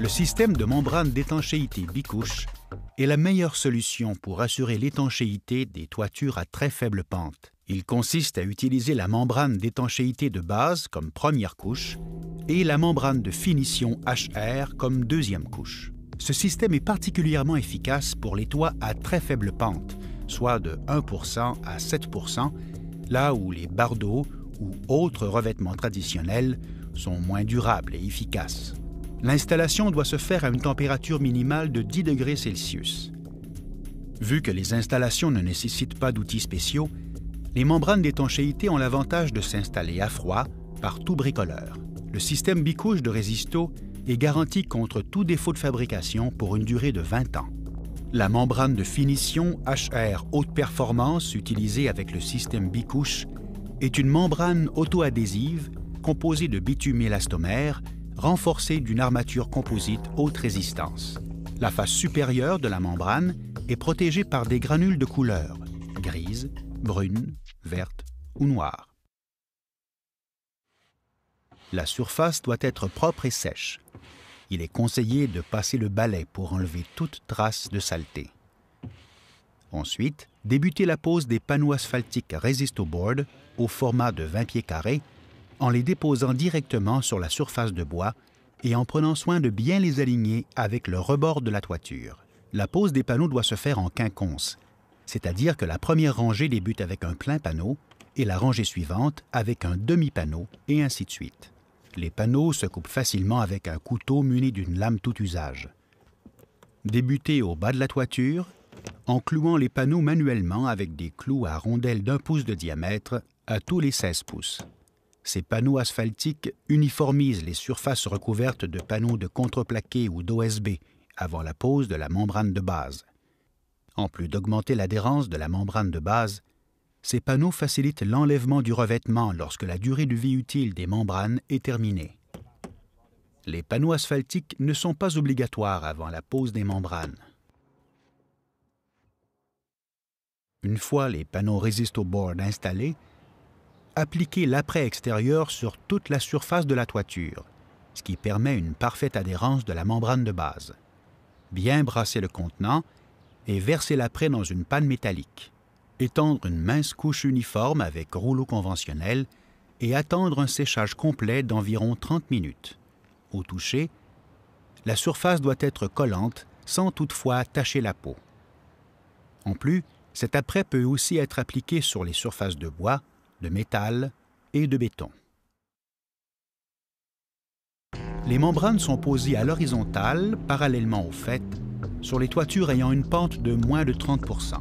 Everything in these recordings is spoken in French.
Le système de membrane d'étanchéité bicouche est la meilleure solution pour assurer l'étanchéité des toitures à très faible pente. Il consiste à utiliser la membrane d'étanchéité de base comme première couche et la membrane de finition HR comme deuxième couche. Ce système est particulièrement efficace pour les toits à très faible pente, soit de 1% à 7%, là où les bardeaux ou autres revêtements traditionnels sont moins durables et efficaces. L'installation doit se faire à une température minimale de 10 degrés Celsius. Vu que les installations ne nécessitent pas d'outils spéciaux, les membranes d'étanchéité ont l'avantage de s'installer à froid par tout bricoleur. Le système bicouche de Resisto est garanti contre tout défaut de fabrication pour une durée de 20 ans. La membrane de finition HR haute performance utilisée avec le système bicouche est une membrane auto-adhésive composée de bitume élastomère renforcée d'une armature composite haute résistance. La face supérieure de la membrane est protégée par des granules de couleur grise, brune, verte ou noire. La surface doit être propre et sèche. Il est conseillé de passer le balai pour enlever toute trace de saleté. Ensuite, débutez la pose des panneaux asphaltiques Resistoboard au format de 20 pieds carrés en les déposant directement sur la surface de bois et en prenant soin de bien les aligner avec le rebord de la toiture. La pose des panneaux doit se faire en quinconce, c'est-à-dire que la première rangée débute avec un plein panneau et la rangée suivante avec un demi-panneau, et ainsi de suite. Les panneaux se coupent facilement avec un couteau muni d'une lame tout usage. Débutez au bas de la toiture en clouant les panneaux manuellement avec des clous à rondelles d'1 pouce de diamètre à tous les 16 pouces. Ces panneaux asphaltiques uniformisent les surfaces recouvertes de panneaux de contreplaqué ou d'OSB avant la pose de la membrane de base. En plus d'augmenter l'adhérence de la membrane de base, ces panneaux facilitent l'enlèvement du revêtement lorsque la durée de vie utile des membranes est terminée. Les panneaux asphaltiques ne sont pas obligatoires avant la pose des membranes. Une fois les panneaux Resistoboard installés, appliquez l'apprêt extérieur sur toute la surface de la toiture, ce qui permet une parfaite adhérence de la membrane de base. Bien brasser le contenant et verser l'apprêt dans une panne métallique. Étendre une mince couche uniforme avec rouleau conventionnel et attendre un séchage complet d'environ 30 minutes. Au toucher, la surface doit être collante sans toutefois tacher la peau. En plus, cet apprêt peut aussi être appliqué sur les surfaces de bois, de métal et de béton. Les membranes sont posées à l'horizontale, parallèlement au faîte, sur les toitures ayant une pente de moins de 30%.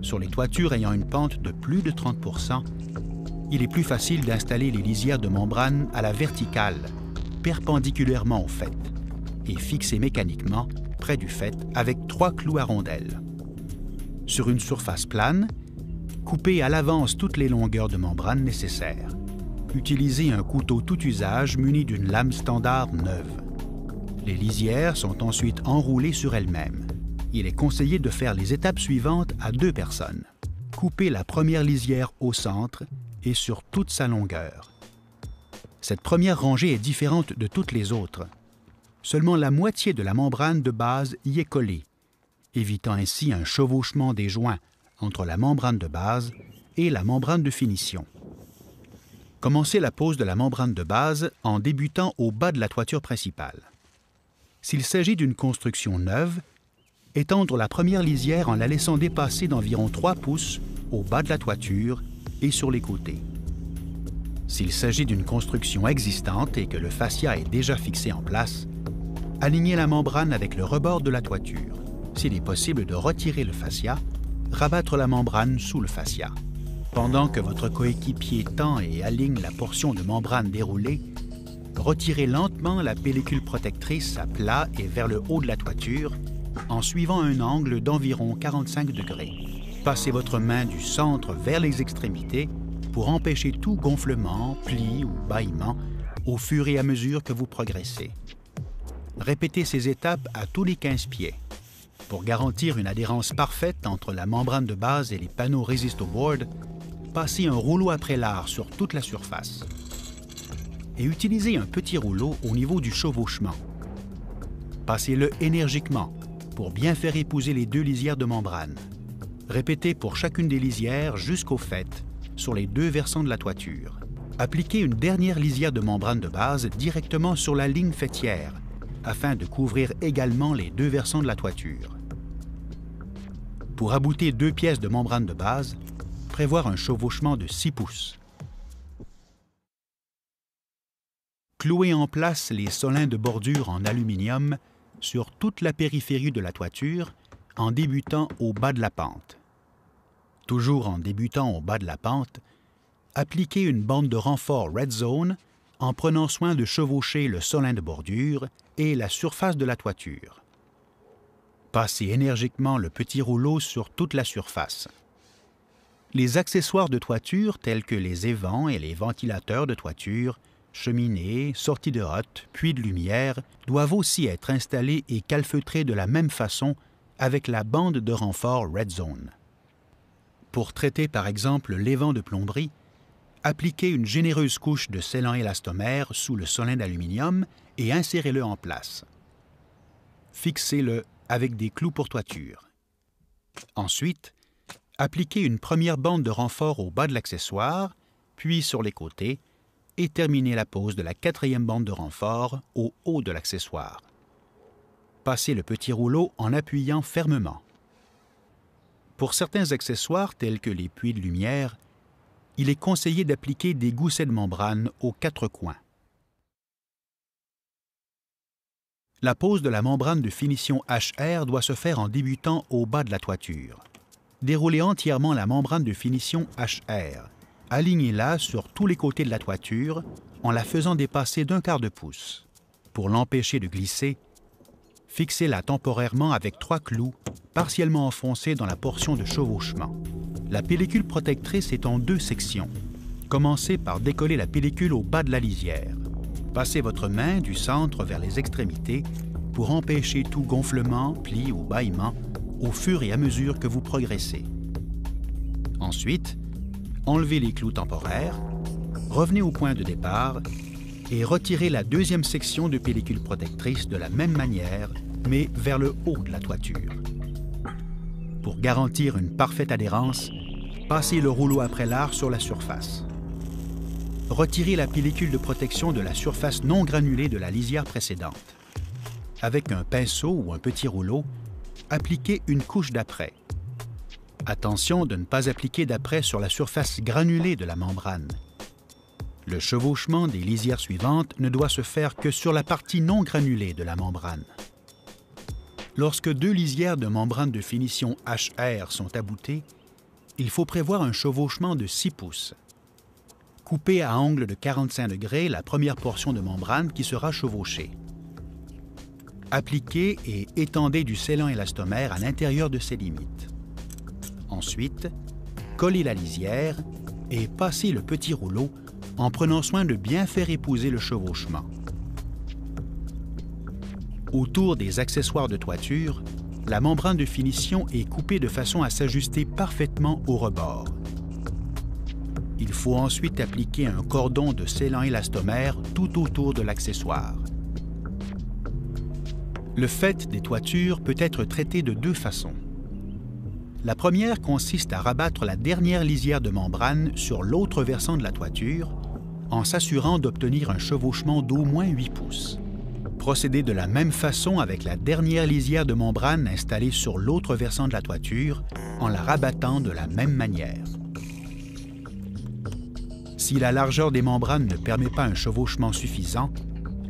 Sur les toitures ayant une pente de plus de 30%, il est plus facile d'installer les lisières de membrane à la verticale, perpendiculairement au faîte, et fixées mécaniquement près du faîte avec 3 clous à rondelles. Sur une surface plane, coupez à l'avance toutes les longueurs de membrane nécessaires. Utilisez un couteau tout usage muni d'une lame standard neuve. Les lisières sont ensuite enroulées sur elles-mêmes. Il est conseillé de faire les étapes suivantes à 2 personnes. Coupez la première lisière au centre et sur toute sa longueur. Cette première rangée est différente de toutes les autres. Seulement la moitié de la membrane de base y est collée, évitant ainsi un chevauchement des joints entre la membrane de base et la membrane de finition. Commencez la pose de la membrane de base en débutant au bas de la toiture principale. S'il s'agit d'une construction neuve, étendre la première lisière en la laissant dépasser d'environ 3 pouces au bas de la toiture et sur les côtés. S'il s'agit d'une construction existante et que le fascia est déjà fixé en place, alignez la membrane avec le rebord de la toiture. S'il est possible de retirer le fascia, rabattre la membrane sous le fascia. Pendant que votre coéquipier tend et aligne la portion de membrane déroulée, retirez lentement la pellicule protectrice à plat et vers le haut de la toiture en suivant un angle d'environ 45 degrés. Passez votre main du centre vers les extrémités pour empêcher tout gonflement, pli ou bâillement au fur et à mesure que vous progressez. Répétez ces étapes à tous les 15 pieds. Pour garantir une adhérence parfaite entre la membrane de base et les panneaux Resistoboard, passez un rouleau à prélard sur toute la surface. Et utilisez un petit rouleau au niveau du chevauchement Passez-le énergiquement pour bien faire épouser les deux lisières de membrane. Répétez pour chacune des lisières jusqu'au faîte sur les deux versants de la toiture. Appliquez une dernière lisière de membrane de base directement sur la ligne faîtière afin de couvrir également les deux versants de la toiture. Pour abouter deux pièces de membrane de base, prévoir un chevauchement de 6 pouces. Clouez en place les solins de bordure en aluminium sur toute la périphérie de la toiture en débutant au bas de la pente. Toujours en débutant au bas de la pente, appliquez une bande de renfort Red Zone en prenant soin de chevaucher le solin de bordure et la surface de la toiture. Passez énergiquement le petit rouleau sur toute la surface. Les accessoires de toiture tels que les évents et les ventilateurs de toiture, cheminées, sorties de hotte, puits de lumière doivent aussi être installés et calfeutrés de la même façon avec la bande de renfort Red Zone. Pour traiter par exemple l'évent de plomberie, appliquez une généreuse couche de scellant élastomère sous le solin d'aluminium et insérez-le en place. Fixez-le avec des clous pour toiture. Ensuite, appliquez une première bande de renfort au bas de l'accessoire, puis sur les côtés, et terminez la pose de la quatrième bande de renfort au haut de l'accessoire. Passez le petit rouleau en appuyant fermement. Pour certains accessoires tels que les puits de lumière, il est conseillé d'appliquer des goussets de membrane aux 4 coins. La pose de la membrane de finition HR doit se faire en débutant au bas de la toiture. Déroulez entièrement la membrane de finition HR. Alignez-la sur tous les côtés de la toiture en la faisant dépasser d'1/4 de pouce. Pour l'empêcher de glisser, fixez-la temporairement avec 3 clous partiellement enfoncés dans la portion de chevauchement. La pellicule protectrice est en 2 sections. Commencez par décoller la pellicule au bas de la lisière. Passez votre main du centre vers les extrémités pour empêcher tout gonflement, pli ou bâillement au fur et à mesure que vous progressez. Ensuite, enlevez les clous temporaires, revenez au point de départ et retirez la deuxième section de pellicule protectrice de la même manière, mais vers le haut de la toiture. Pour garantir une parfaite adhérence, passez le rouleau à prélat sur la surface. Retirez la pellicule de protection de la surface non granulée de la lisière précédente. Avec un pinceau ou un petit rouleau, appliquez une couche d'apprêt. Attention de ne pas appliquer d'apprêt sur la surface granulée de la membrane. Le chevauchement des lisières suivantes ne doit se faire que sur la partie non granulée de la membrane. Lorsque 2 lisières de membrane de finition HR sont aboutées, il faut prévoir un chevauchement de 6 pouces. Coupez à angle de 45 degrés la première portion de membrane qui sera chevauchée. Appliquez et étendez du scellant élastomère à l'intérieur de ses limites. Ensuite, collez la lisière et passez le petit rouleau en prenant soin de bien faire épouser le chevauchement. Autour des accessoires de toiture, la membrane de finition est coupée de façon à s'ajuster parfaitement au rebord. Il faut ensuite appliquer un cordon de scellant élastomère tout autour de l'accessoire. Le faîte des toitures peut être traité de 2 façons. La première consiste à rabattre la dernière lisière de membrane sur l'autre versant de la toiture en s'assurant d'obtenir un chevauchement d'au moins 8 pouces. Procédez de la même façon avec la dernière lisière de membrane installée sur l'autre versant de la toiture en la rabattant de la même manière. Si la largeur des membranes ne permet pas un chevauchement suffisant,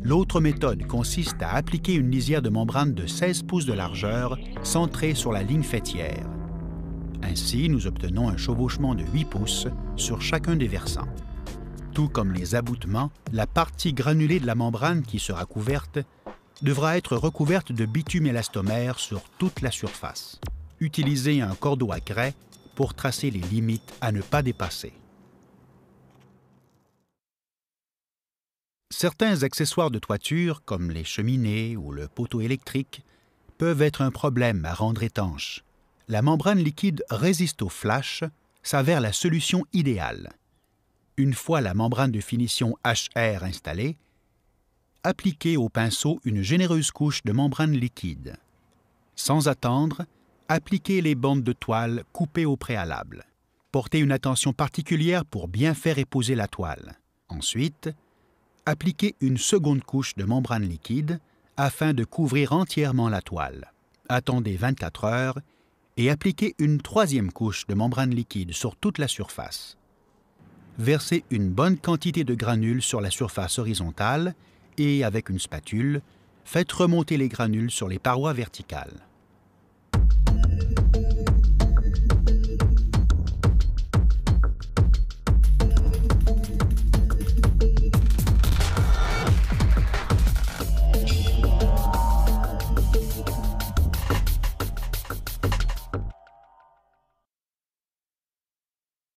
l'autre méthode consiste à appliquer une lisière de membrane de 16 pouces de largeur centrée sur la ligne faîtière. Ainsi, nous obtenons un chevauchement de 8 pouces sur chacun des versants. Tout comme les aboutements, la partie granulée de la membrane qui sera couverte devra être recouverte de bitume élastomère sur toute la surface. Utilisez un cordeau à craie pour tracer les limites à ne pas dépasser. Certains accessoires de toiture, comme les cheminées ou le poteau électrique, peuvent être un problème à rendre étanche. La membrane liquide résiste au flash s'avère la solution idéale. Une fois la membrane de finition HR installée, appliquez au pinceau une généreuse couche de membrane liquide. Sans attendre, appliquez les bandes de toile coupées au préalable. Portez une attention particulière pour bien faire épouser la toile. Ensuite, appliquez une seconde couche de membrane liquide afin de couvrir entièrement la toile. Attendez 24 heures et appliquez une troisième couche de membrane liquide sur toute la surface. Versez une bonne quantité de granules sur la surface horizontale et, avec une spatule, faites remonter les granules sur les parois verticales.